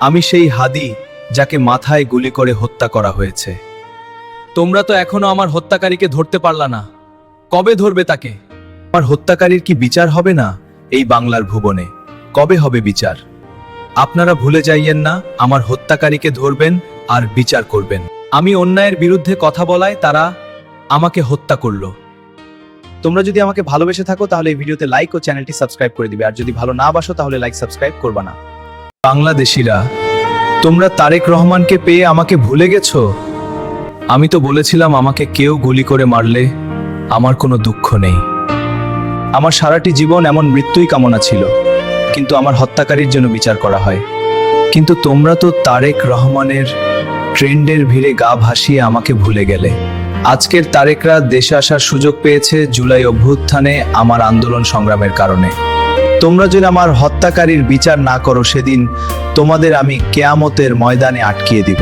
আমি সেই হাদি যাকে মাথায় গুলি করে হত্যা করা হয়েছে। তোমরা তো এখনো আমার হত্যাকারীকে ধরতে পারলা না, কবে ধরবে তাকে? আমার হত্যাকারীর কি বিচার হবে না এই বাংলার ভুবনে? কবে হবে বিচার? আপনারা ভুলে যাইয়েন না, আমার হত্যাকারীকে ধরবেন আর বিচার করবেন। আমি অন্যায়ের বিরুদ্ধে কথা বলায় তারা আমাকে হত্যা করলো। তোমরা যদি আমাকে ভালোবেসে থাকো তাহলে এই ভিডিওতে লাইক ও চ্যানেলটি সাবস্ক্রাইব করে দিবে, আর যদি ভালো না বাসো তাহলে লাইক সাবস্ক্রাইব করবা না। বাংলাদেশিরা, তোমরা তারেক রহমানকে পেয়ে আমাকে ভুলে গেছো? আমি তো বলেছিলাম আমাকে কেউ গুলি করে মারলে আমার কোনো দুঃখ নেই। আমার সারাটি জীবন এমন মৃত্যুই কামনা ছিল, কিন্তু আমার হত্যাকারীর জন্য বিচার করা হয়। কিন্তু তোমরা তো তারেক রহমানের ট্রেন্ডের ভিড়ে গা ভাসিয়ে আমাকে ভুলে গেলে। আজকের তারেকরা দেশে আসার সুযোগ পেয়েছে জুলাই অভ্যুত্থানে আমার আন্দোলন সংগ্রামের কারণে। তোমরা যদি আমার হত্যাকারীর বিচার না করো, সেদিন তোমাদের আমি কেয়ামতের ময়দানে আটকিয়ে দিব।